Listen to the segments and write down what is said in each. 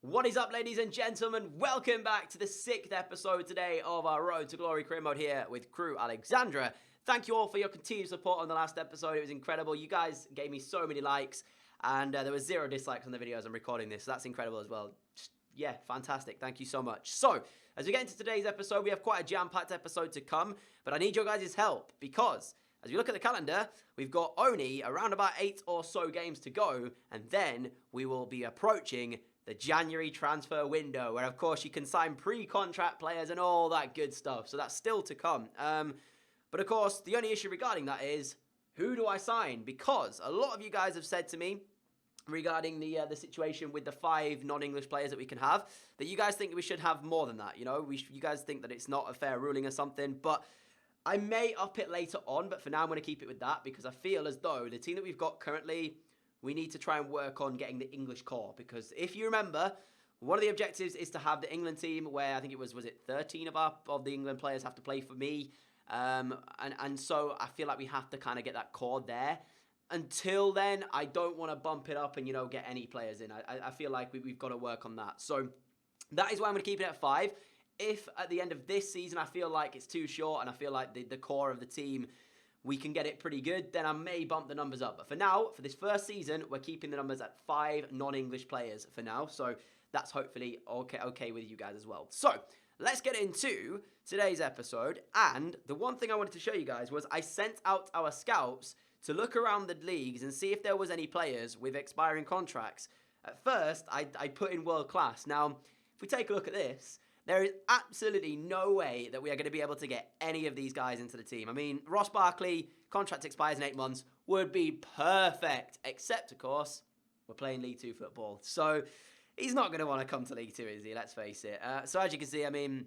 What is up, ladies and gentlemen? Welcome back to the 6th episode today of our Road to Glory career mode here with crew Alexandra. Thank you all for your continued support on the last episode. It was incredible. You guys gave me so many likes, and there was 0 dislikes on the videos I'm recording this, so that's incredible as well. Yeah, fantastic. Thank you so much. So, as we get into today's episode, we have quite a jam-packed episode to come, but I need your guys' help because as we look at the calendar, we've got only around about 8 or so games to go, and then we will be approaching the January transfer window, where of course you can sign pre-contract players and all that good stuff. So that's still to come. But of course, the only issue regarding that is, who do I sign? Because a lot of you guys have said to me regarding the situation with the 5 non-English players that we can have, that you guys think we should have more than that. You know, you guys think that it's not a fair ruling or something, but I may up it later on, but for now I'm going to keep it with that because I feel as though the team that we've got currently, we need to try and work on getting the English core, because if you remember, one of the objectives is to have the England team where I think it was it 13 of the England players have to play for me, and so I feel like we have to kind of get that core there. Until then, I don't want to bump it up and, you know, get any players in. I feel like we've got to work on that. So that is why I'm going to keep it at 5. If at the end of this season I feel like it's too short and I feel like the core of the team, we can get it pretty good, then I may bump the numbers up. But for now, for this first season, we're keeping the numbers at 5 non-English players for now. So that's hopefully okay with you guys as well. So let's get into today's episode. And the one thing I wanted to show you guys was I sent out our scouts to look around the leagues and see if there was any players with expiring contracts. At first, I put in world class. Now, if we take a look at this, there is absolutely no way that we are going to be able to get any of these guys into the team. I mean, Ross Barkley, contract expires in 8 months, would be perfect. Except, of course, we're playing League 2 football. So he's not going to want to come to League 2, is he? Let's face it. So as you can see, I mean,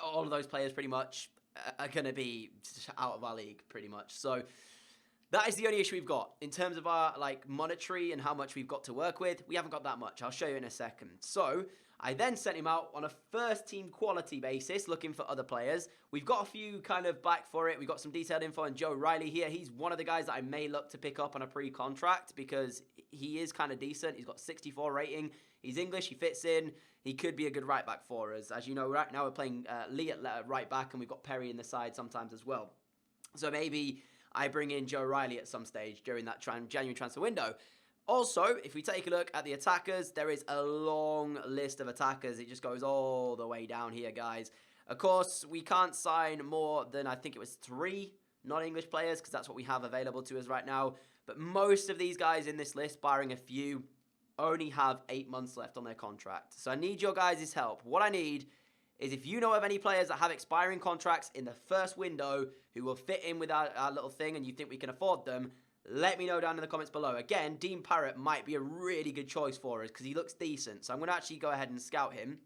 all of those players pretty much are going to be out of our league pretty much. So that is the only issue we've got. In terms of our monetary and how much we've got to work with, we haven't got that much. I'll show you in a second. So I then sent him out on a first team quality basis, looking for other players. We've got a few kind of back for it. We've got some detailed info on Joe Riley here. He's one of the guys that I may look to pick up on a pre-contract because he is kind of decent. He's got 64 rating. He's English. He fits in. He could be a good right back for us. As you know, right now we're playing Lee at right back, and we've got Perry in the side sometimes as well. So maybe I bring in Joe Riley at some stage during that January transfer window. Also, if we take a look at the attackers, there is a long list of attackers. It just goes all the way down here, guys. Of course, we can't sign more than, I think it was 3 non-English players, because that's what we have available to us right now. But most of these guys in this list, barring a few, only have 8 months left on their contract. So I need your guys' help. What I need is if you know of any players that have expiring contracts in the first window who will fit in with our little thing and you think we can afford them, let me know down in the comments below. Again, Dean Parrott might be a really good choice for us because he looks decent. So I'm going to actually go ahead and scout him.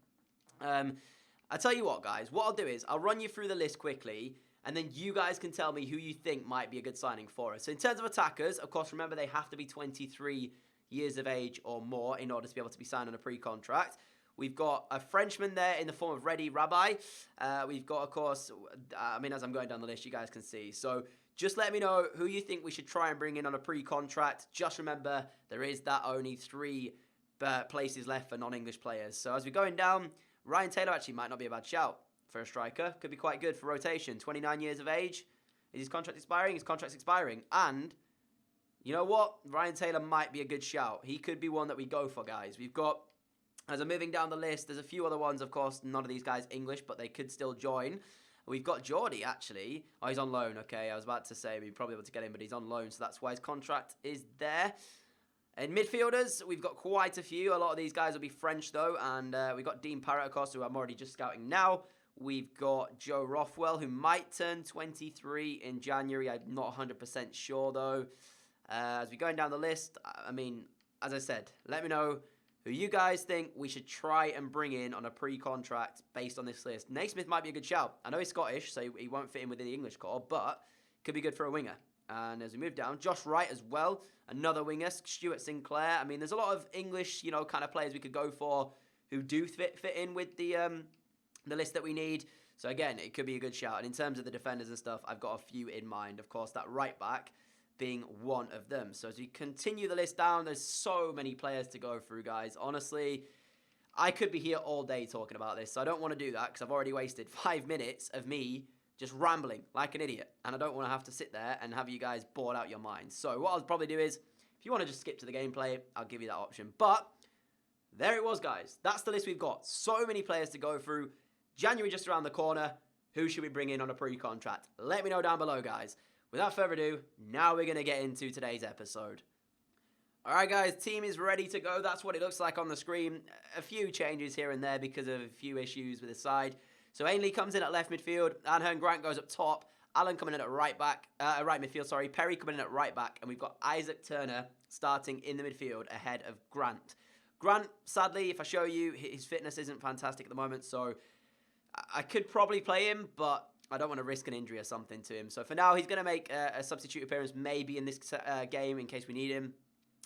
I'll tell you what, guys. What I'll do is I'll run you through the list quickly, and then you guys can tell me who you think might be a good signing for us. So in terms of attackers, of course, remember they have to be 23 years of age or more in order to be able to be signed on a pre-contract. We've got a Frenchman there in the form of Reddy Rabbi. We've got, of course, I mean, as I'm going down the list, you guys can see. So just let me know who you think we should try and bring in on a pre-contract. Just remember, there is that only 3 places left for non-English players. So as we're going down, Ryan Taylor actually might not be a bad shout for a striker. Could be quite good for rotation. 29 years of age. Is his contract expiring? His contract's expiring. And you know what? Ryan Taylor might be a good shout. He could be one that we go for, guys. We've got, as I'm moving down the list, there's a few other ones, of course. None of these guys English, but they could still join. We've got Geordie, actually. Oh, he's on loan. Okay, I was about to say we'd probably be able to get him, but he's on loan, so that's why his contract is there. In midfielders, we've got quite a few. A lot of these guys will be French, though, and we've got Dean Parrott, of course, who I'm already just scouting now. We've got Joe Rothwell, who might turn 23 in January. I'm not 100% sure, though. As we're going down the list, I mean, as I said, let me know who you guys think we should try and bring in on a pre-contract based on this list. Naismith might be a good shout. I know he's Scottish, so he won't fit in within the English core, but could be good for a winger. And as we move down, Josh Wright as well, another winger. Stuart Sinclair. I mean, there's a lot of English, you know, kind of players we could go for who do fit in with the list that we need. So again, it could be a good shout. And in terms of the defenders and stuff, I've got a few in mind. Of course, that right back being one of them. So as we continue the list down, there's so many players to go through, guys. Honestly, I could be here all day talking about this, so I don't want to do that because I've already wasted 5 minutes of me just rambling like an idiot, and I don't want to have to sit there and have you guys bored out your minds. So what I'll probably do is, if you want to just skip to the gameplay, I'll give you that option. But there it was, guys. That's the list we've got. So many players to go through. January just around the corner. Who should we bring in on a pre-contract? Let me know down below, guys. Without further ado, now we're going to get into today's episode. Alright guys, team is ready to go. That's what it looks like on the screen. A few changes here and there because of a few issues with the side. So Ainley comes in at left midfield. Anhern Grant goes up top. Alan coming in at right midfield, sorry. Perry coming in at right back. And we've got Isaac Turner starting in the midfield ahead of Grant. Grant, sadly, if I show you, his fitness isn't fantastic at the moment. So I could probably play him, but I don't want to risk an injury or something to him. So for now, he's going to make a substitute appearance maybe in this game in case we need him.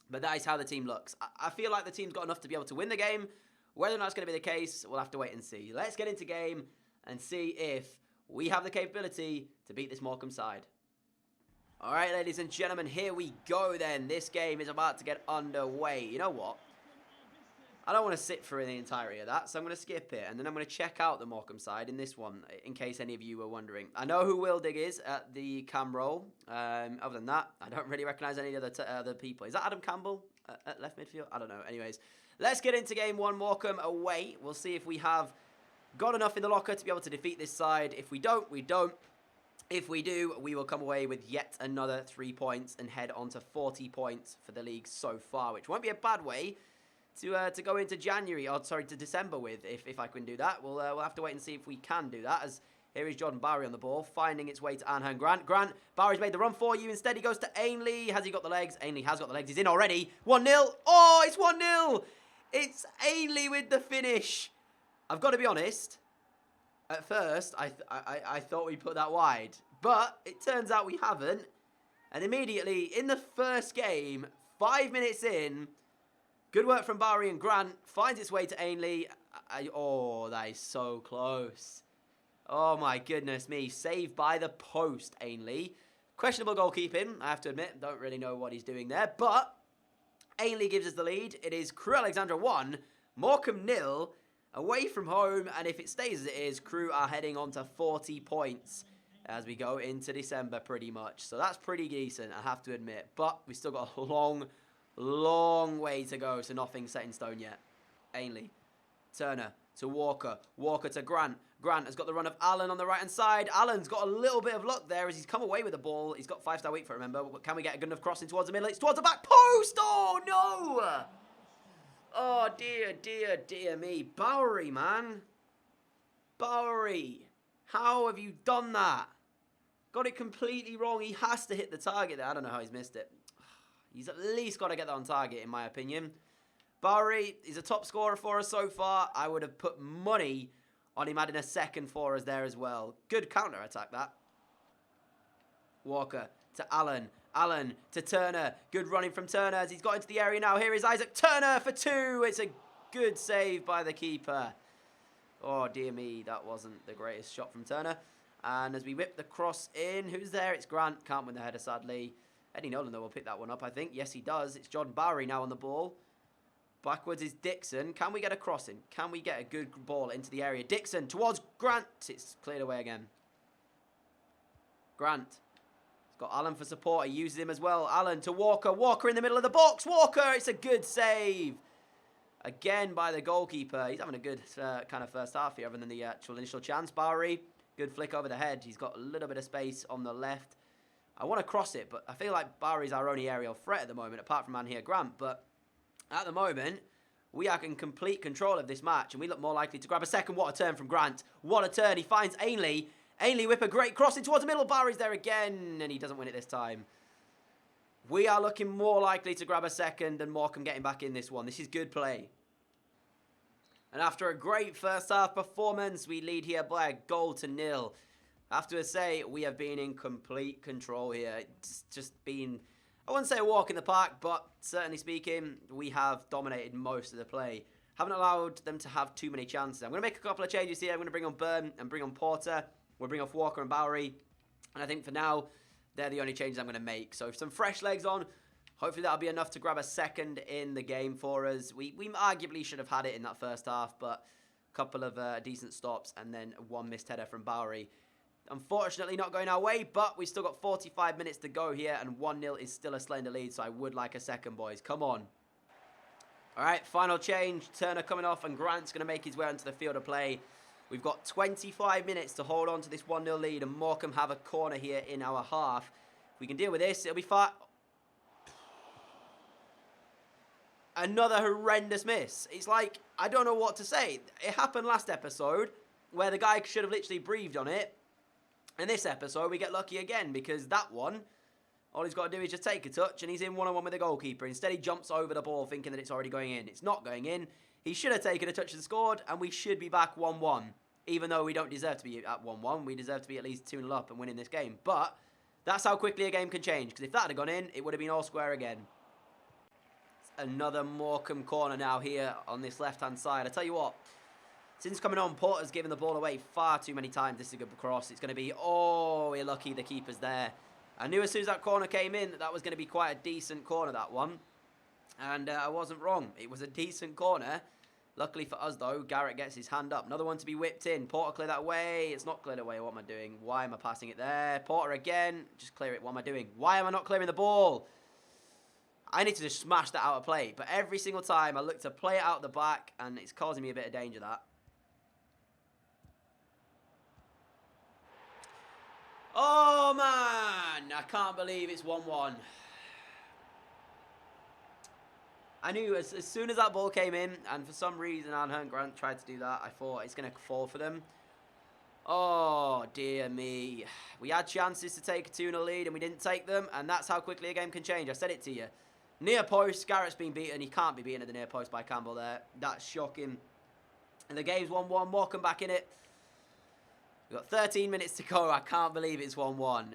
But that is how the team looks. I feel like the team's got enough to be able to win the game. Whether or not it's going to be the case, we'll have to wait and see. Let's get into game and see if we have the capability to beat this Morecambe side. All right, ladies and gentlemen, here we go then. This game is about to get underway. You know what? I don't want to sit through the entirety of that, so I'm going to skip it. And then I'm going to check out the Morecambe side in this one, in case any of you were wondering. I know who Wildig is at the cam roll. Other than that, I don't really recognise any other people. Is that Adam Campbell at left midfield? I don't know. Anyways, let's get into game one. Morecambe away. We'll see if we have got enough in the locker to be able to defeat this side. If we don't, we don't. If we do, we will come away with yet another 3 points and head on to 40 points for the league so far, which won't be a bad way to go into January, or sorry, to December with, if I can do that. We'll have to wait and see if we can do that, as here is Jordan Bowery on the ball, finding its way to Anhern Grant. Grant, Bowery's made the run for you. Instead, he goes to Ainley. Has he got the legs? Ainley has got the legs. He's in already. 1-0. Oh, it's 1-0. It's Ainley with the finish. I've got to be honest. At first, I thought we put that wide, but it turns out we haven't. And immediately, in the first game, 5 minutes in, good work from Bowery and Grant. Finds its way to Ainley. Oh, that is so close. Oh, my goodness me. Saved by the post, Ainley. Questionable goalkeeping, I have to admit. Don't really know what he's doing there. But Ainley gives us the lead. It is Crewe Alexandra 1, Morecambe 0, away from home. And if it stays as it is, Crewe are heading on to 40 points as we go into December pretty much. So that's pretty decent, I have to admit. But we've still got a long way to go, so nothing's set in stone yet. Ainley, Turner to Walker, Walker to Grant. Grant has got the run of Allen on the right-hand side. Allen's got a little bit of luck there as he's come away with the ball. He's got 5-star weak foot, remember. Can we get a good enough crossing towards the middle? It's towards the back post! Oh, no! Oh, dear me. Bowery, man. Bowery. How have you done that? Got it completely wrong. He has to hit the target there. I don't know how he's missed it. He's at least got to get that on target, in my opinion. Bowery is a top scorer for us so far. I would have put money on him adding a second for us there as well. Good counter-attack, that. Walker to Allen. Allen to Turner. Good running from Turner as he's got into the area now. Here is Isaac Turner for 2. It's a good save by the keeper. Oh, dear me. That wasn't the greatest shot from Turner. And as we whip the cross in, who's there? It's Grant. Can't win the header, sadly. Eddie Nolan, though, will pick that one up, I think. Yes, he does. It's Jordan Bowery now on the ball. Backwards is Dixon. Can we get a crossing? Can we get a good ball into the area? Dixon towards Grant. It's cleared away again. Grant. He's got Allen for support. He uses him as well. Allen to Walker. Walker in the middle of the box. Walker, it's a good save. Again by the goalkeeper. He's having a good kind of first half here, other than the actual initial chance. Bowery, good flick over the head. He's got a little bit of space on the left. I want to cross it, but I feel like Bowery's our only aerial threat at the moment, apart from Anhern Grant. But at the moment, we are in complete control of this match, and we look more likely to grab a second. What a turn from Grant. What a turn. He finds Ainley. Ainley whip a great crossing towards the middle. Bowery's there again, and he doesn't win it this time. We are looking more likely to grab a second and Morecambe getting back in this one. This is good play. And after a great first half performance, we lead here by a goal to 0. I have to say, we have been in complete control here. It's just been, I wouldn't say a walk in the park, but certainly speaking, we have dominated most of the play. Haven't allowed them to have too many chances. I'm going to make a couple of changes here. I'm going to bring on Byrne and bring on Porter. We'll bring off Walker and Bowery. And I think for now, they're the only changes I'm going to make. So some fresh legs on. Hopefully that'll be enough to grab a second in the game for us. We arguably should have had it in that first half, but a couple of decent stops and then one missed header from Bowery. Unfortunately not going our way, but we still got 45 minutes to go here, and 1-0 is still a slender lead, so I would like a second, boys. Come on. All right, final change. Turner coming off, and Grant's going to make his way onto the field of play. We've got 25 minutes to hold on to this 1-0 lead, and Morecambe have a corner here in our half. If we can deal with this, it'll be fine. Another horrendous miss. It's like, I don't know what to say. It happened last episode where the guy should have literally breathed on it. In this episode, we get lucky again because that one, all he's got to do is just take a touch and he's in one-on-one with the goalkeeper. Instead, he jumps over the ball thinking that it's already going in. It's not going in. He should have taken a touch and scored, and we should be back 1-1. Even though we don't deserve to be at 1-1, we deserve to be at least 2-0 up and winning this game. But that's how quickly a game can change, because if that had gone in, it would have been all square again. Another Morecambe corner now here on this left-hand side. I tell you what, since coming on, Porter's given the ball away far too many times. This is a good cross. It's going to be, oh, we're lucky the keeper's there. I knew as soon as that corner came in that was going to be quite a decent corner, that one. And I wasn't wrong. It was a decent corner. Luckily for us, though, Garrett gets his hand up. Another one to be whipped in. Porter, clear that away. It's not cleared away. What am I doing? Why am I passing it there? Porter again. Just clear it. What am I doing? Why am I not clearing the ball? I need to just smash that out of play. But every single time I look to play it out the back, and it's causing me a bit of danger, that. Oh, man. I can't believe it's 1-1. I knew as soon as that ball came in, and for some reason Anhern Grant tried to do that, I thought it's going to fall for them. Oh, dear me. We had chances to take a 2-0 lead, and we didn't take them, and that's how quickly a game can change. I said it to you. Near post, Garrett's been beaten. He can't be beaten at the near post by Campbell there. That's shocking. And the game's 1-1. Morecambe back in it. We've got 13 minutes to go. I can't believe it's 1-1. Oh,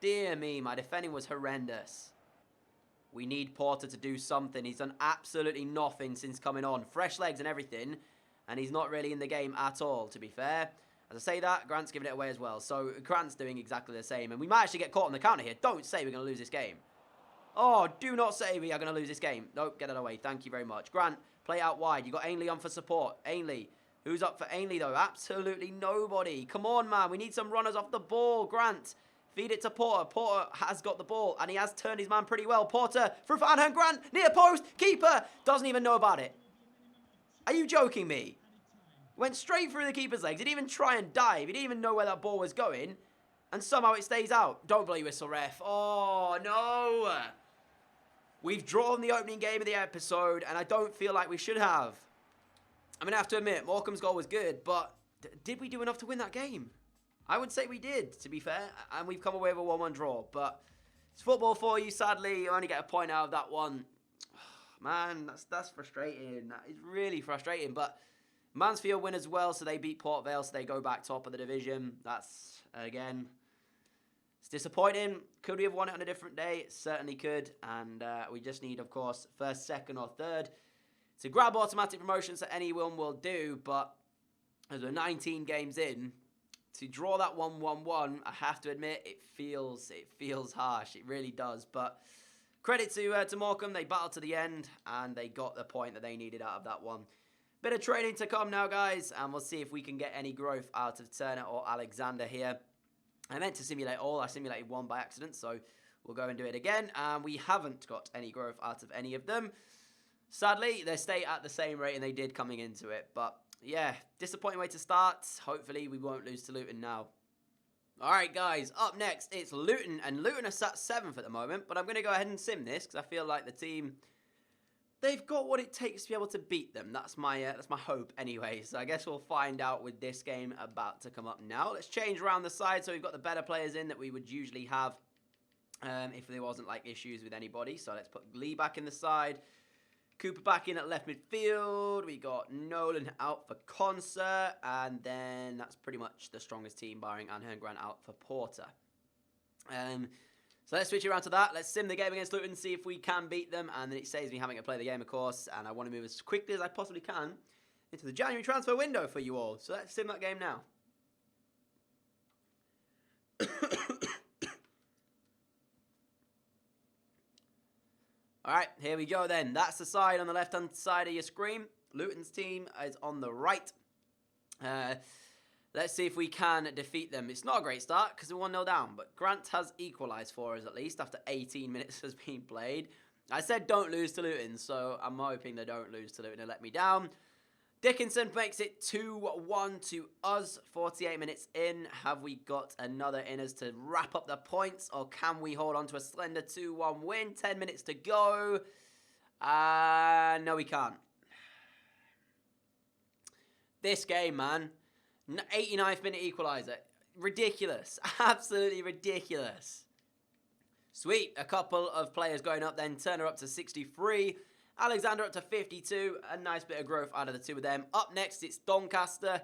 dear me, my defending was horrendous. We need Porter to do something. He's done absolutely nothing since coming on. Fresh legs and everything. And he's not really in the game at all, to be fair. As I say that, Grant's giving it away as well. So Grant's doing exactly the same. And we might actually get caught on the counter here. Don't say we're going to lose this game. Oh, do not say we are going to lose this game. Nope, get it away. Thank you very much. Grant, play out wide. You got Ainley on for support. Ainley. Who's up for Ainley, though? Absolutely nobody. Come on, man. We need some runners off the ball. Grant. Feed it to Porter. Porter has got the ball, and he has turned his man pretty well. Porter through for Anhern Grant. Near post. Keeper doesn't even know about it. Are you joking me? Went straight through the keeper's legs. Didn't even try and dive. He didn't even know where that ball was going. And somehow it stays out. Don't bloody whistle, ref. Oh, no. We've drawn the opening game of the episode, and I don't feel like we should have. I'm going to have to admit, Morecambe's goal was good, but did we do enough to win that game? I would say we did, to be fair, and we've come away with a 1-1 draw. But it's football for you, sadly. You only get a point out of that one. Man, that's frustrating. That is really frustrating. But Mansfield win as well, so they beat Port Vale, so they go back top of the division. That's, again, it's disappointing. Could we have won it on a different day? It certainly could. And we just need, of course, first, second, or third to grab automatic promotions that anyone will do. But as we're 19 games in, to draw that 1-1-1, I have to admit, it feels harsh. It really does. But credit to Morecambe. They battled to the end, and they got the point that they needed out of that one. Bit of training to come now, guys, and we'll see if we can get any growth out of Turner or Alexander here. I meant to simulate all. I simulated one by accident, so we'll go and do it again. And we haven't got any growth out of any of them. Sadly, they stay at the same rate and they did coming into it. But, yeah, disappointing way to start. Hopefully, we won't lose to Luton now. All right, guys, up next, it's Luton. And Luton are sat 7th at the moment. But I'm going to go ahead and sim this because I feel like the team, they've got what it takes to be able to beat them. That's my hope anyway. So I guess we'll find out with this game about to come up now. Let's change around the side so we've got the better players in that we would usually have if there wasn't like issues with anybody. So let's put Lee back in the side. Cooper back in at left midfield. We got Nolan out for Concert. And then that's pretty much the strongest team, barring Anhern Grant out for Porter. So let's switch around to that. Let's sim the game against Luton, see if we can beat them. And then it saves me having to play the game, of course. And I want to move as quickly as I possibly can into the January transfer window for you all. So let's sim that game now. All right, here we go then. That's the side on the left-hand side of your screen. Luton's team is on the right. Let's see if we can defeat them. It's not a great start because we're 1-0 down, but Grant has equalised for us at least after 18 minutes has been played. I said don't lose to Luton, so I'm hoping they don't lose to Luton and let me down. Dickinson makes it 2-1 to us, 48 minutes in. Have we got another inners to wrap up the points, or can we hold on to a slender 2-1 win? 10 minutes to go. No, we can't. This game, man. 89th minute equaliser. Ridiculous. Absolutely ridiculous. Sweet. A couple of players going up then. Turner up to 63. Alexander up to 52. A nice bit of growth out of the two of them. Up next, it's Doncaster.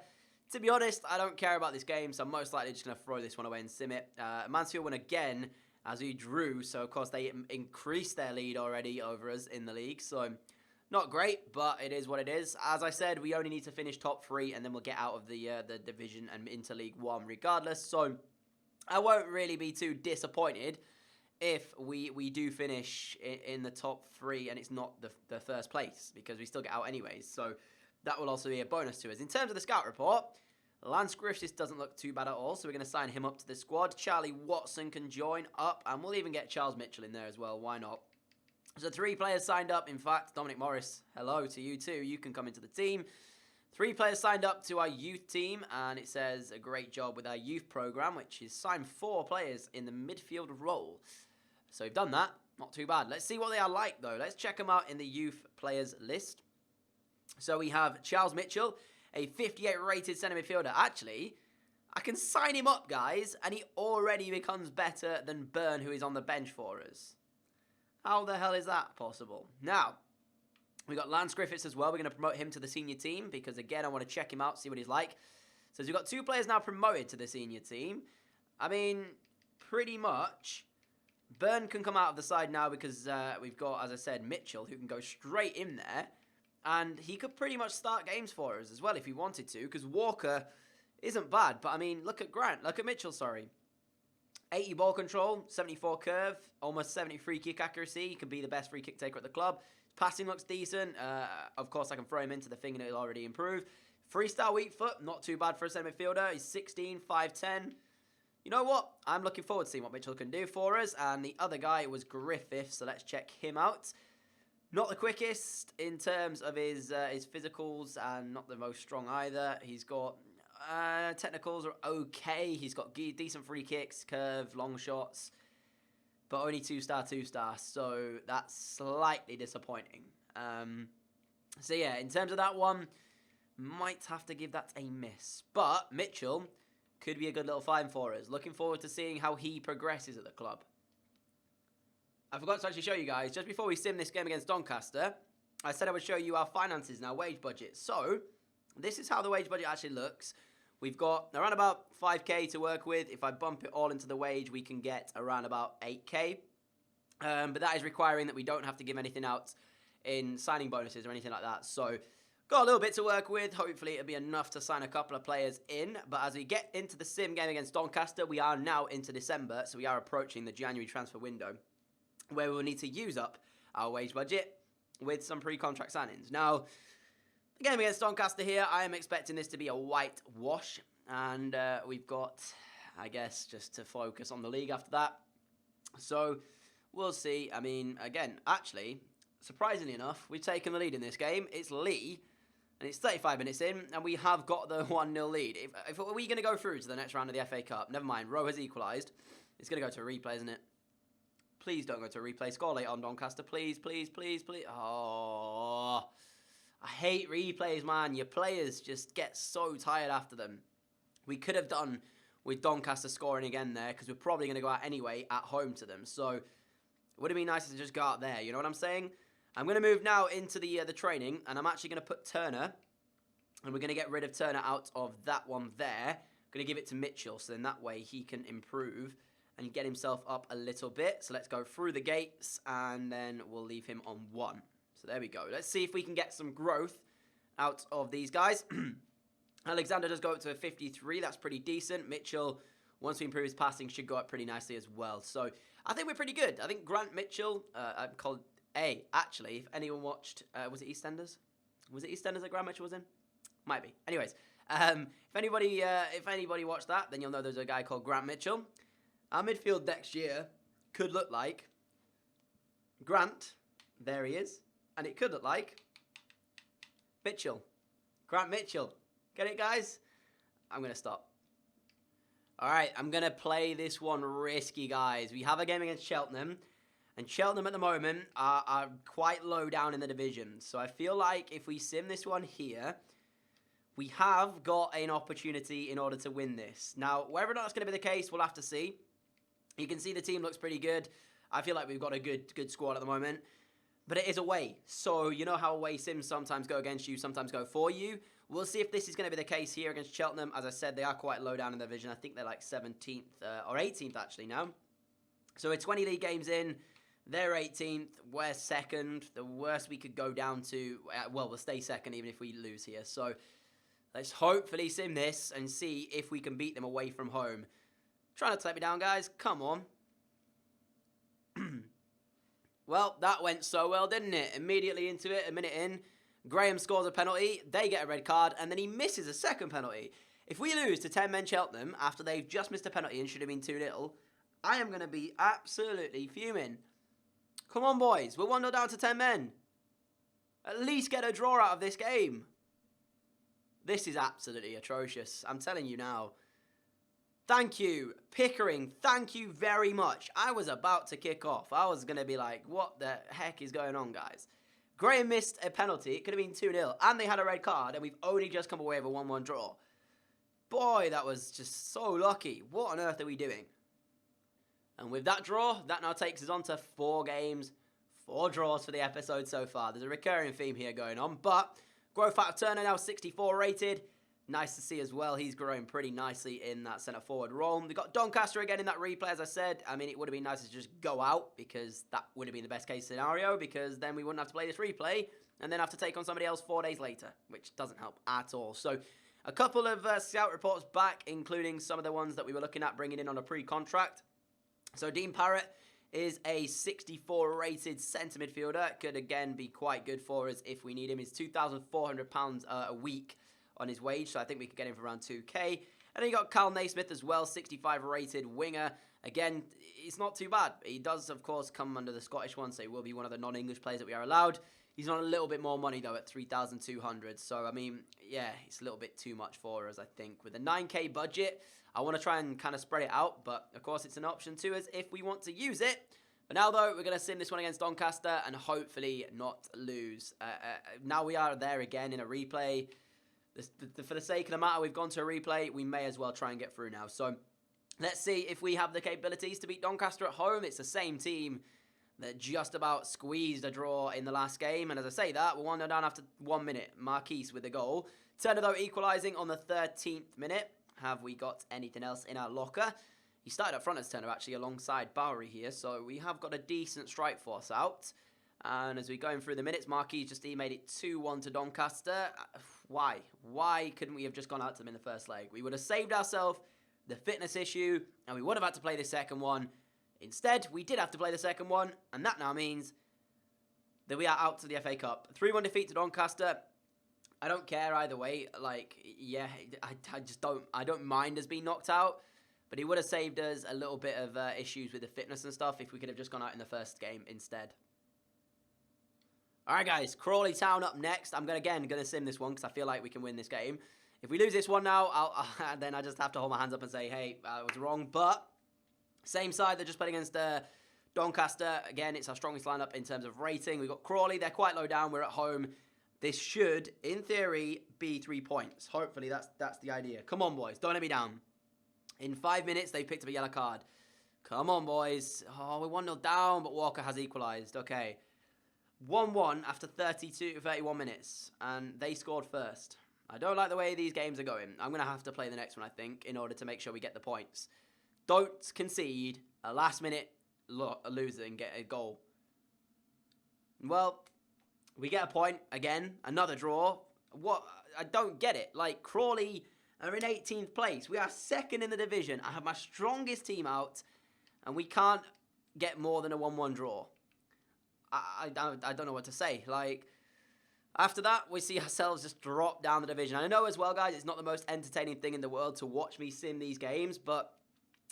To be honest, I don't care about this game, so I'm most likely just going to throw this one away and sim it. Mansfield won again as we drew, so of course they increased their lead already over us in the league. So not great, but it is what it is. As I said, we only need to finish top 3, and then we'll get out of the division and into League 1 regardless. So I won't really be too disappointed if we do finish in the top 3 and it's not the first place, because we still get out anyways. So that will also be a bonus to us. In terms of the scout report, Lance Griffiths doesn't look too bad at all, so we're going to sign him up to the squad. Charlie Watson can join up, and we'll even get Charles Mitchell in there as well. Why not? So 3 players signed up. In fact, Dominic Morris, hello to you too. You can come into the team. 3 players signed up to our youth team, and it says a great job with our youth program, which is signed 4 players in the midfield role. So we've done that. Not too bad. Let's see what they are like, though. Let's check them out in the youth players list. So we have Charles Mitchell, a 58 rated centre midfielder. Actually, I can sign him up, guys, and he already becomes better than Byrne, who is on the bench for us. How the hell is that possible? Now, we got Lance Griffiths as well. We're going to promote him to the senior team because, again, I want to check him out, see what he's like. So we've got 2 players now promoted to the senior team. I mean, pretty much Byrne can come out of the side now because we've got, as I said, Mitchell, who can go straight in there. And he could pretty much start games for us as well if he wanted to, because Walker isn't bad. But, I mean, look at Grant. Look at Mitchell, sorry. 80 ball control, 74 curve, almost 70 free kick accuracy. He could be the best free kick taker at the club. Passing looks decent. Of course, I can throw him into the thing and it'll already improve. Freestyle weak foot, not too bad for a centre midfielder. He's 16, 5'10". You know what? I'm looking forward to seeing what Mitchell can do for us. And the other guy was Griffith, so let's check him out. Not the quickest in terms of his physicals, and not the most strong either. He's got technicals are okay. He's got decent free kicks, curve, long shots, but only 2-star, so that's slightly disappointing. So yeah, in terms of that one, might have to give that a miss. But Mitchell could be a good little find for us. Looking forward to seeing how he progresses at the club. I forgot to actually show you guys, just before we sim this game against Doncaster, I said I would show you our finances and our wage budget. So this is how the wage budget actually looks. We've got around about 5k to work with. If I bump it all into the wage, we can get around about 8k. But that is requiring that we don't have to give anything out in signing bonuses or anything like that. So got a little bit to work with. Hopefully it'll be enough to sign a couple of players in. But as we get into the sim game against Doncaster, we are now into December. So we are approaching the January transfer window, where we will need to use up our wage budget with some pre-contract signings. Now, the game against Doncaster here, I am expecting this to be a whitewash. And we've got, I guess, just to focus on the league after that. So we'll see. I mean, again, actually, surprisingly enough, we've taken the lead in this game. It's Lee, and it's 35 minutes in, and we have got the 1-0 lead. If are we going to go through to the next round of the FA Cup? Never mind, Rowe has equalised. It's going to go to a replay, isn't it? Please don't go to a replay. Score late on Doncaster. Please, please, please, please. Oh, I hate replays, man. Your players just get so tired after them. We could have done with Doncaster scoring again there, because we're probably going to go out anyway at home to them. So it would have been nicer to just go out there. You know what I'm saying? I'm going to move now into the training, and I'm actually going to put Turner, and we're going to get rid of Turner out of that one there. I'm going to give it to Mitchell, so then that way he can improve and get himself up a little bit. So let's go through the gates, and then we'll leave him on 1. So there we go. Let's see if we can get some growth out of these guys. Alexander does go up to a 53. That's pretty decent. Mitchell, once we improve his passing, should go up pretty nicely as well. So I think we're pretty good. I think Grant Mitchell, Hey, actually, if anyone watched, was it EastEnders? Was it EastEnders that Graham Mitchell was in? Might be. Anyways, if anybody watched that, then you'll know there's a guy called Grant Mitchell. Our midfield next year could look like Grant. There he is. And it could look like Mitchell. Grant Mitchell. Get it, guys? I'm going to stop. All right, I'm going to play this one risky, guys. We have a game against Cheltenham. And Cheltenham at the moment are quite low down in the division. So I feel like if we sim this one here, we have got an opportunity in order to win this. Now, whether or not that's going to be the case, we'll have to see. You can see the team looks pretty good. I feel like we've got a good squad at the moment. But it is away. So you know how away sims sometimes go against you, sometimes go for you. We'll see if this is going to be the case here against Cheltenham. As I said, they are quite low down in the division. I think they're like 17th or 18th actually now. So we're 20 league games in. They're 18th. We're second. The worst we could go down to, well, we'll stay second even if we lose here. So let's hopefully sim this and see if we can beat them away from home. Try not to let me down, guys. Come on. Well, that went so well, didn't it? Immediately into it, a minute in, Graham scores a penalty. They get a red card, and then he misses a second penalty. If we lose to 10-men Cheltenham after they've just missed a penalty and should have been 2-0, I am going to be absolutely fuming. Come on, boys. We're 1-0 down to 10 men. At least get a draw out of this game. This is absolutely atrocious. I'm telling you now. Thank you, Pickering. Thank you very much. I was about to kick off. I was going to be like, what the heck is going on, guys? Graham missed a penalty. It could have been 2-0. And they had a red card. And we've only just come away with a 1-1 draw. Boy, that was just so lucky. What on earth are we doing? And with that draw, that now takes us on to 4 games, 4 draws for the episode so far. There's a recurring theme here going on. But growth out of Turner now 64 rated. Nice to see as well. He's growing pretty nicely in that centre-forward role. We've got Doncaster again in that replay, as I said. I mean, it would have been nice to just go out because that would have been the best-case scenario because then we wouldn't have to play this replay and then have to take on somebody else 4 days later, which doesn't help at all. So a couple of scout reports back, including some of the ones that we were looking at bringing in on a pre-contract. So Dean Parrott is a 64 rated centre midfielder. Could again be quite good for us if we need him. He's £2,400 a week on his wage, so I think we could get him for around 2k. And then you got Carl Naismith as well, 65 rated winger. Again, it's not too bad. He does, of course, come under the Scottish one, so he will be one of the non-English players that we are allowed. He's on a little bit more money, though, at 3,200. So, I mean, yeah, it's a little bit too much for us, I think. With a 9k budget, I want to try and kind of spread it out, but, of course, it's an option to us if we want to use it. But now, though, we're going to sim this one against Doncaster and hopefully not lose. Now we are there again in a replay. For the sake of the matter, we've gone to a replay. We may as well try and get through now. So let's see if we have the capabilities to beat Doncaster at home. It's the same team that just about squeezed a draw in the last game. And as I say that, we're 1-0 down after 1 minute. Marquise with the goal. Turner, though, equalising on the 13th minute. Have we got anything else in our locker? He started up front as Turner, actually, alongside Bowery here. So we have got a decent strike force out. And as we're going through the minutes, Marquis just made it 2-1 to Doncaster. Why? Why couldn't we have just gone out to them in the first leg? We would have saved ourselves the fitness issue, and we would have had to play the second one. Instead, we did have to play the second one, and that now means that we are out to the FA Cup. 3-1 defeat to Doncaster. I don't care either way. Like, yeah, I don't mind us being knocked out, but it would have saved us a little bit of issues with the fitness and stuff if we could have just gone out in the first game instead. All right, guys, Crawley Town up next. I'm going to sim this one because I feel like we can win this game. If we lose this one now, then I just have to hold my hands up and say, hey, I was wrong. But same side, they're just playing against Doncaster. Again, it's our strongest lineup in terms of rating. We've got Crawley. They're quite low down. We're at home. This should, in theory, be 3 points. Hopefully, that's the idea. Come on, boys. Don't let me down. In 5 minutes, they picked up a yellow card. Come on, boys. Oh, we're 1-0 down, but Walker has equalised. Okay. 1-1 after 31 minutes, and they scored first. I don't like the way these games are going. I'm going to have to play the next one, I think, in order to make sure we get the points. Don't concede a last-minute loser and get a goal. Well, we get a point again, another draw. What? I don't get it. Like, Crawley are in 18th place. We are second in the division. I have my strongest team out, and we can't get more than a 1-1 draw. I don't know what to say. Like, after that, we see ourselves just drop down the division. I know as well, guys, it's not the most entertaining thing in the world to watch me sim these games, but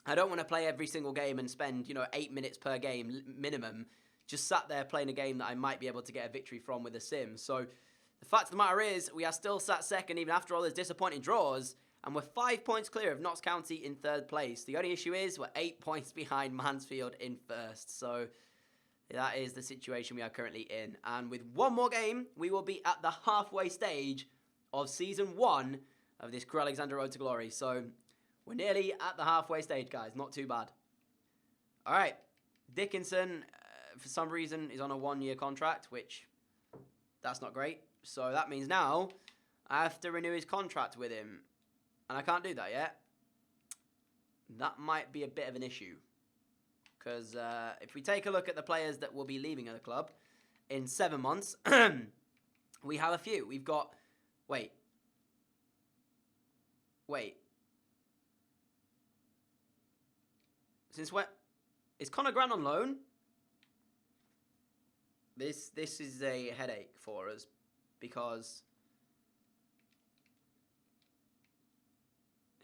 I don't want to play every single game and spend, 8 minutes per game minimum just sat there playing a game that I might be able to get a victory from with a sim. So the fact of the matter is, we are still sat second even after all those disappointing draws, and we're 5 points clear of Notts County in third place. The only issue is we're 8 points behind Mansfield in first. So that is the situation we are currently in. And with one more game, we will be at the halfway stage of Season 1 of this Crew Alexandra Road to Glory. So we're nearly at the halfway stage, guys. Not too bad. All right. Dickinson, for some reason, is on a 1-year contract, which that's not great. So that means now I have to renew his contract with him. And I can't do that yet. That might be a bit of an issue. Because if we take a look at the players that will be leaving the club in 7 months, we have a few. We've got... Wait. Since when... Is Connor Grant on loan? This is a headache for us. Because...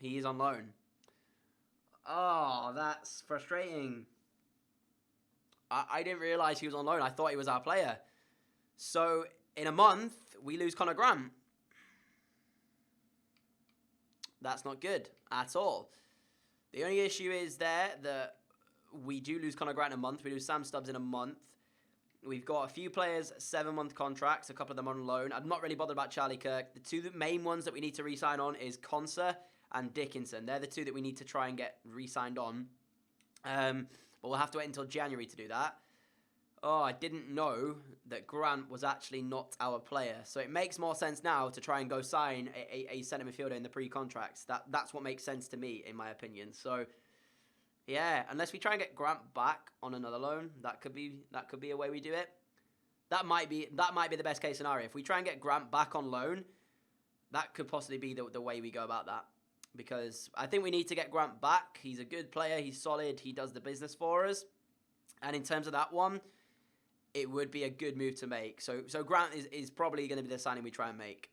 he is on loan. Oh, that's frustrating. I didn't realise he was on loan. I thought he was our player. So, in a month, we lose Connor Grant. That's not good at all. The only issue is there that we do lose Connor Grant in a month. We lose Sam Stubbs in a month. We've got a few players, 7-month contracts, a couple of them on loan. I'm not really bothered about Charlie Kirk. The two main ones that we need to re-sign on is Conser and Dickinson. They're the two that we need to try and get re-signed on. But we'll have to wait until January to do that. Oh, I didn't know that Grant was actually not our player. So it makes more sense now to try and go sign a centre midfielder in the pre-contracts. That's what makes sense to me, in my opinion. So, yeah, unless we try and get Grant back on another loan, that could be a way we do it. That might be the best case scenario. If we try and get Grant back on loan, that could possibly be the way we go about that. Because I think we need to get Grant back. He's a good player. He's solid. He does the business for us. And in terms of that one, it would be a good move to make. So Grant is probably going to be the signing we try and make.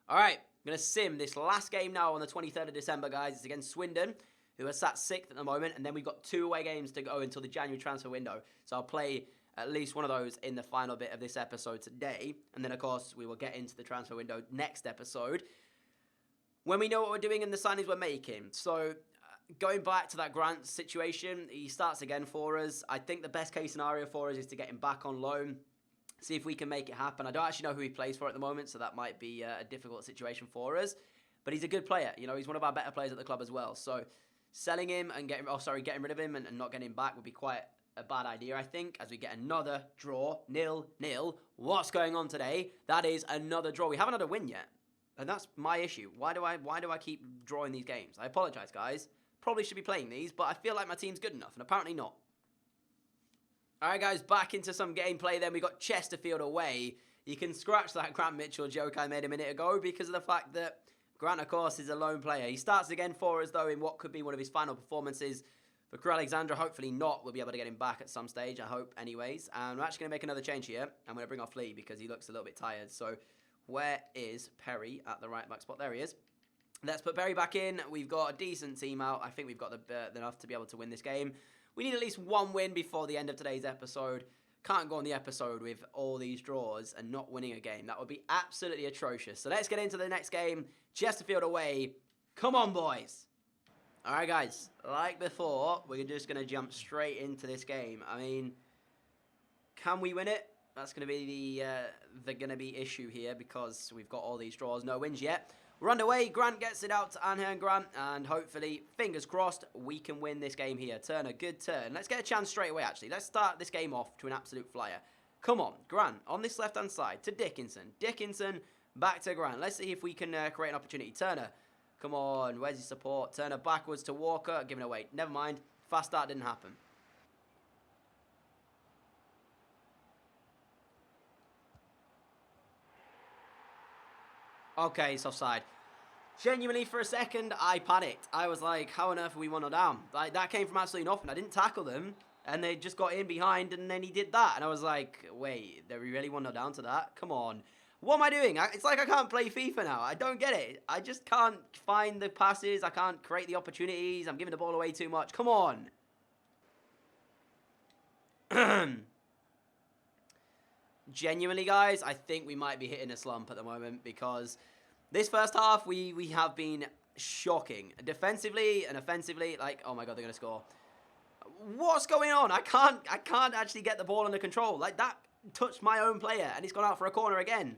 All right. I'm going to sim this last game now on the 23rd of December, guys. It's against Swindon, who are sat 6th at the moment. And then we've got 2 away games to go until the January transfer window. So I'll play at least one of those in the final bit of this episode today. And then, of course, we will get into the transfer window next episode, when we know what we're doing and the signings we're making. So, going back to that Grant situation, he starts again for us. I think the best case scenario for us is to get him back on loan, see if we can make it happen. I don't actually know who he plays for at the moment, so that might be a difficult situation for us. But he's a good player. He's one of our better players at the club as well. So, selling him and getting rid of him and not getting him back would be quite a bad idea, I think, as we get another draw. 0-0. What's going on today? That is another draw. We haven't had a win yet. And that's my issue. Why do I keep drawing these games? I apologise, guys. Probably should be playing these, but I feel like my team's good enough, and apparently not. Alright, guys, back into some gameplay then. We got Chesterfield away. You can scratch that Grant Mitchell joke I made a minute ago because of the fact that Grant, of course, is a lone player. He starts again for us, though, in what could be one of his final performances. For Crew Alexandra, hopefully not. We'll be able to get him back at some stage, I hope, anyways. And we're actually going to make another change here. I'm going to bring off Lee because he looks a little bit tired, so... Where is Perry at the right back spot? There he is. Let's put Perry back in. We've got a decent team out. I think we've got enough to be able to win this game. We need at least one win before the end of today's episode. Can't go on the episode with all these draws and not winning a game. That would be absolutely atrocious. So let's get into the next game. Chesterfield away. Come on, boys. All right, guys. Like before, we're just going to jump straight into this game. I mean, can we win it? That's going to be the issue here because we've got all these draws, no wins yet. We're underway. Grant gets it out to Anhern Grant, and hopefully, fingers crossed, we can win this game here. Turner, good turn. Let's get a chance straight away, actually. Let's start this game off to an absolute flyer. Come on, Grant, on this left-hand side to Dickinson. Dickinson, back to Grant. Let's see if we can create an opportunity. Turner, come on, where's his support? Turner backwards to Walker, giving away. Never mind, fast start didn't happen. Okay, it's offside. Genuinely, for a second, I panicked. I was like, how on earth are we 1-0 down? Like, that came from absolutely nothing. I didn't tackle them. And they just got in behind, and then he did that. And I was like, wait, they really 1-0 down to that? Come on. What am I doing? It's like I can't play FIFA now. I don't get it. I just can't find the passes. I can't create the opportunities. I'm giving the ball away too much. Come on. Genuinely, guys, I think we might be hitting a slump at the moment because this first half, we have been shocking. Defensively and offensively, like, oh my God, they're going to score. What's going on? I can't actually get the ball under control. Like, that touched my own player, and he's gone out for a corner again.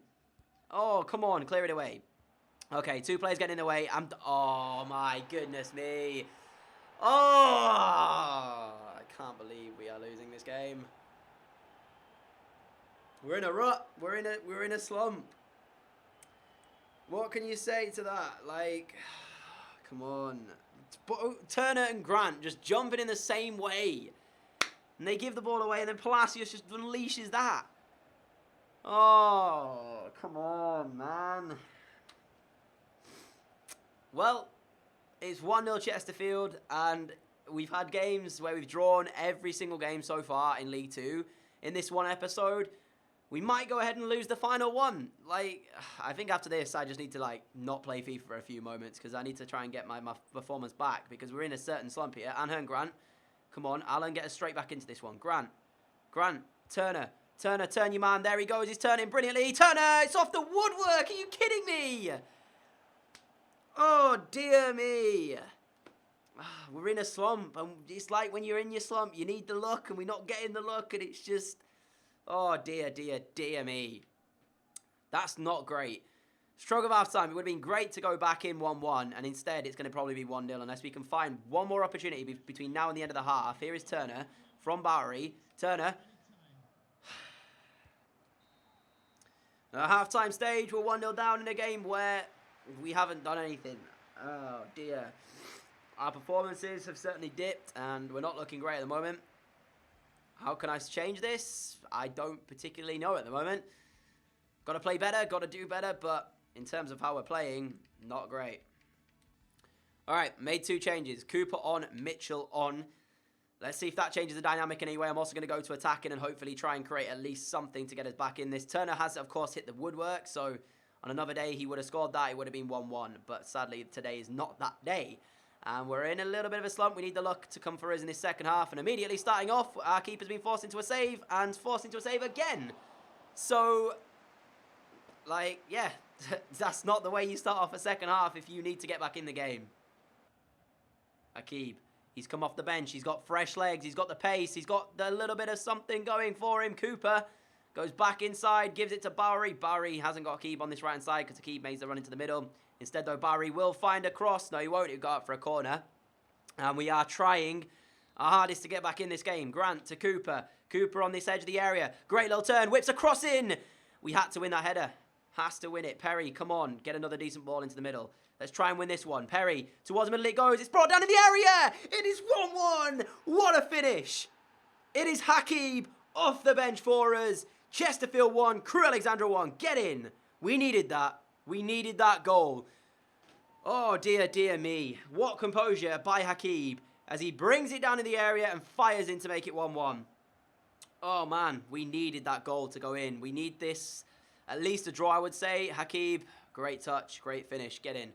Oh, come on, clear it away. Okay, 2 players getting in the way. Oh, my goodness me. Oh, I can't believe we are losing this game. We're in a rut. We're in a slump. What can you say to that? Like, come on. Turner and Grant just jumping in the same way. And they give the ball away, and then Palacios just unleashes that. Oh, come on, man. Well, it's 1-0 Chesterfield, and we've had games where we've drawn every single game so far in League 2. In this one episode, we might go ahead and lose the final one. Like, I think after this, I just need to, like, not play FIFA for a few moments because I need to try and get my performance back because we're in a certain slump here. Anher Grant. Come on, Alan, get us straight back into this one. Grant, Turner, turn your man. There he goes. He's turning brilliantly. Turner, it's off the woodwork. Are you kidding me? Oh, dear me. We're in a slump. And it's like when you're in your slump, you need the look, and we're not getting the look, and it's just... Oh, dear me. That's not great. Stroke of half time. It would have been great to go back in 1-1, and instead it's going to probably be 1-0 unless we can find one more opportunity between now and the end of the half. Here is Turner from Bowery. Turner. At half-time stage, we're 1-0 down in a game where we haven't done anything. Oh, dear. Our performances have certainly dipped, and we're not looking great at the moment. How can I change this? I don't particularly know at the moment. Got to play better, got to do better, but in terms of how we're playing, not great. All right, made 2 changes. Cooper on, Mitchell on. Let's see if that changes the dynamic in any way. I'm also going to go to attacking and hopefully try and create at least something to get us back in this. Turner has, of course, hit the woodwork, so on another day he would have scored that. It would have been 1-1, but sadly today is not that day. And we're in a little bit of a slump. We need the luck to come for us in this second half. And immediately starting off, our keeper's been forced into a save and forced into a save again. So, like, yeah, that's not the way you start off a second half if you need to get back in the game. Akib, he's come off the bench. He's got fresh legs. He's got the pace. He's got the little bit of something going for him. Cooper goes back inside, gives it to Bowery. Bowery hasn't got Akib on this right-hand side because Akib makes the run into the middle. Instead, though, Barry will find a cross. No, he won't. He'll go up for a corner. And we are trying our hardest to get back in this game. Grant to Cooper. Cooper on this edge of the area. Great little turn. Whips a cross in. We had to win that header. Has to win it. Perry, come on. Get another decent ball into the middle. Let's try and win this one. Perry, towards the middle it goes. It's brought down in the area. It is 1-1. What a finish. It is Hakib off the bench for us. Chesterfield 1. Crew Alexandra 1. Get in. We needed that. We needed that goal. Oh, dear me. What composure by Hakib as he brings it down in the area and fires in to make it 1-1. Oh, man. We needed that goal to go in. We need this. At least a draw, I would say. Hakib, great touch. Great finish. Get in.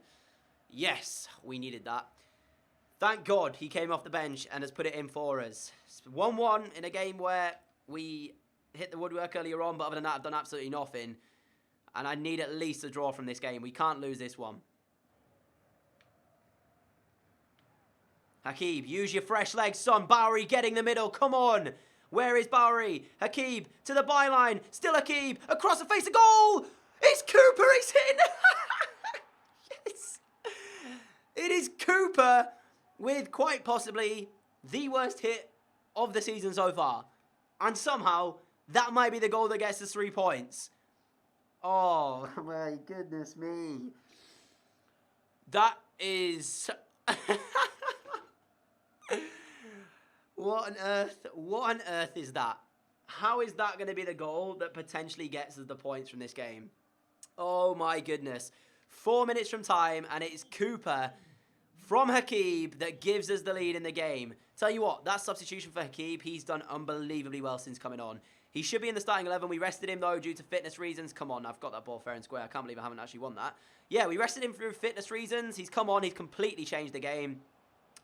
Yes, we needed that. Thank God he came off the bench and has put it in for us. 1-1 in a game where we hit the woodwork earlier on, but other than that, I've done absolutely nothing. And I need at least a draw from this game. We can't lose this one. Hakib, use your fresh legs, son. Bowery getting the middle. Come on. Where is Bowery? Hakib to the byline. Still Hakib. Across the face of goal. It's Cooper. It's in. Yes. It is Cooper with quite possibly the worst hit of the season so far. And somehow, that might be the goal that gets us 3 points. Oh, my goodness me. That is... What on earth is that? How is that going to be the goal that potentially gets us the points from this game? Oh, my goodness. 4 minutes from time, and it's Cooper from Hakeeb that gives us the lead in the game. Tell you what, that substitution for Hakeeb, he's done unbelievably well since coming on. He should be in the starting 11. We rested him, though, due to fitness reasons. Come on, I've got that ball fair and square. I can't believe I haven't actually won that. Yeah, we rested him through fitness reasons. He's come on. He's completely changed the game.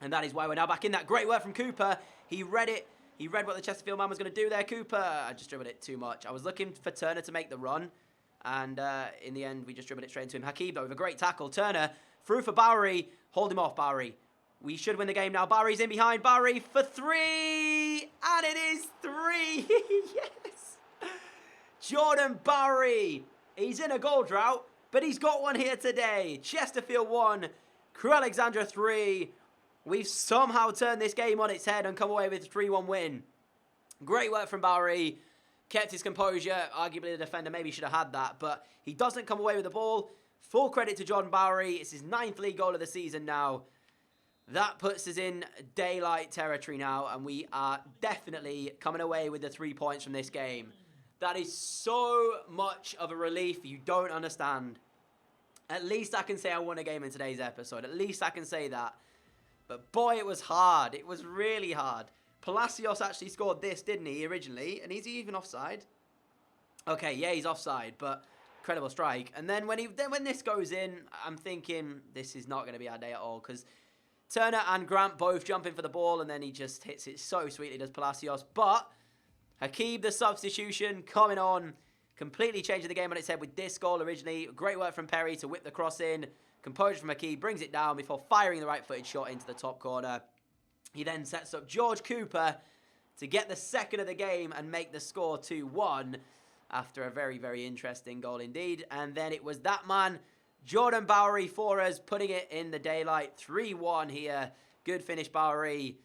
And that is why we're now back in that. Great work from Cooper. He read it. He read what the Chesterfield man was going to do there, Cooper. I just dribbled it too much. I was looking for Turner to make the run. And in the end, we just dribbled it straight into him. Hakeeb, though, with a great tackle. Turner through for Bowery. Hold him off, Bowery. We should win the game now. Bowery's in behind. Bowery for 3. And it is 3. Yes. Jordan Bowery. He's in a goal drought, but he's got one here today. Chesterfield 1. Crew Alexandra 3. We've somehow turned this game on its head and come away with a 3-1 win. Great work from Bowery. Kept his composure. Arguably the defender maybe should have had that, but he doesn't come away with the ball. Full credit to Jordan Bowery. It's his 9th league goal of the season now. That puts us in daylight territory now, and we are definitely coming away with the 3 points from this game. That is so much of a relief you don't understand. At least I can say I won a game in today's episode. At least I can say that. But boy, it was hard. It was really hard. Palacios actually scored this, didn't he, originally? And is he even offside? Okay, yeah, he's offside, but incredible strike. And then when this goes in, I'm thinking this is not going to be our day at all, because Turner and Grant both jump in for the ball, and then he just hits it so sweetly, does Palacios. But Hakeeb, the substitution, coming on, completely changing the game on its head with this goal originally. Great work from Perry to whip the cross in. Composure from Hakeeb, brings it down before firing the right-footed shot into the top corner. He then sets up George Cooper to get the second of the game and make the score 2-1 after a very, very interesting goal indeed. And then it was that man, Jordan Bowery, for us, putting it in the daylight. 3-1 here. Good finish, Bowery.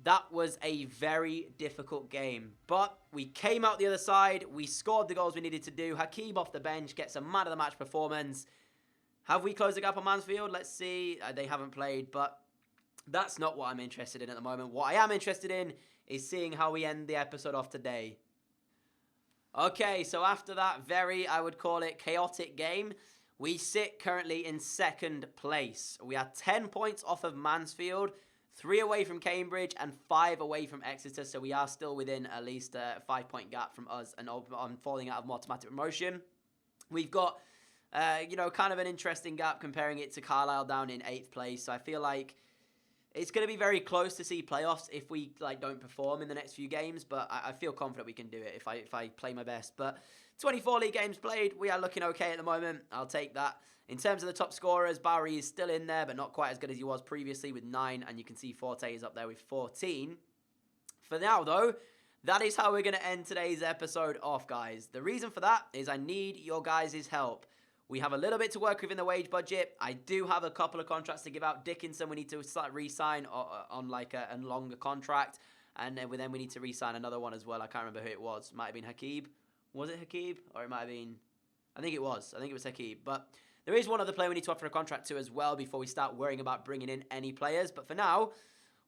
That was a very difficult game, but we came out the other side. We scored the goals we needed to do. Hakeeb off the bench gets a man of the match performance. Have we closed the gap on Mansfield? Let's see. They haven't played, but that's not what I'm interested in at the moment. What I am interested in is seeing how we end the episode off today. Okay, so after that very, I would call it, chaotic game, we sit currently in 2nd place. We are 10 points off of Mansfield, 3 away from Cambridge, and 5 away from Exeter, so we are still within at least a 5-point gap from us and on falling out of automatic promotion. We've got kind of an interesting gap comparing it to Carlisle down in 8th place. So I feel like it's going to be very close to see playoffs if we don't perform in the next few games. But I feel confident we can do it if I play my best. But 24 league games played, we are looking okay at the moment. I'll take that. In terms of the top scorers, Bowery is still in there, but not quite as good as he was previously with 9. And you can see Forte is up there with 14. For now, though, that is how we're going to end today's episode off, guys. The reason for that is I need your guys' help. We have a little bit to work with in the wage budget. I do have a couple of contracts to give out. Dickinson, we need to start re-sign on a longer contract. And then we need to re-sign another one as well. I can't remember who it was. Might have been Hakeeb. Was it Hakeeb? Or it might have been... I think it was. I think it was Hakeeb. But there is one other player we need to offer a contract to as well before we start worrying about bringing in any players. But for now,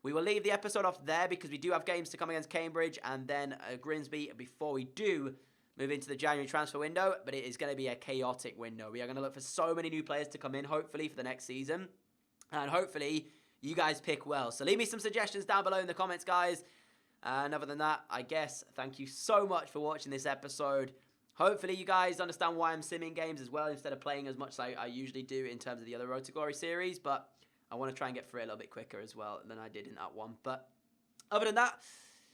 we will leave the episode off there because we do have games to come against Cambridge and then Grimsby before we do move into the January transfer window, but it is going to be a chaotic window. We are going to look for so many new players to come in, hopefully, for the next season. And hopefully, you guys pick well. So leave me some suggestions down below in the comments, guys. And other than that, I guess, thank you so much for watching this episode. Hopefully, you guys understand why I'm simming games as well, instead of playing as much as I usually do in terms of the other Road to Glory series. But I want to try and get through it a little bit quicker as well than I did in that one. But other than that,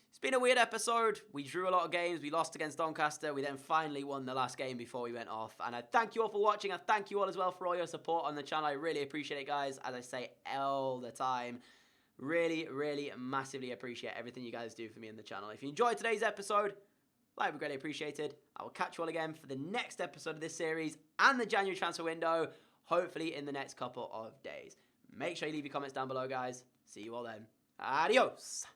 it's been a weird episode. We drew a lot of games. We lost against Doncaster. We then finally won the last game before we went off. And I thank you all for watching. I thank you all as well for all your support on the channel. I really appreciate it, guys. As I say all the time, really, really massively appreciate everything you guys do for me on the channel. If you enjoyed today's episode, that would be greatly appreciated. I will catch you all again for the next episode of this series and the January transfer window, hopefully in the next couple of days. Make sure you leave your comments down below, guys. See you all then. Adios.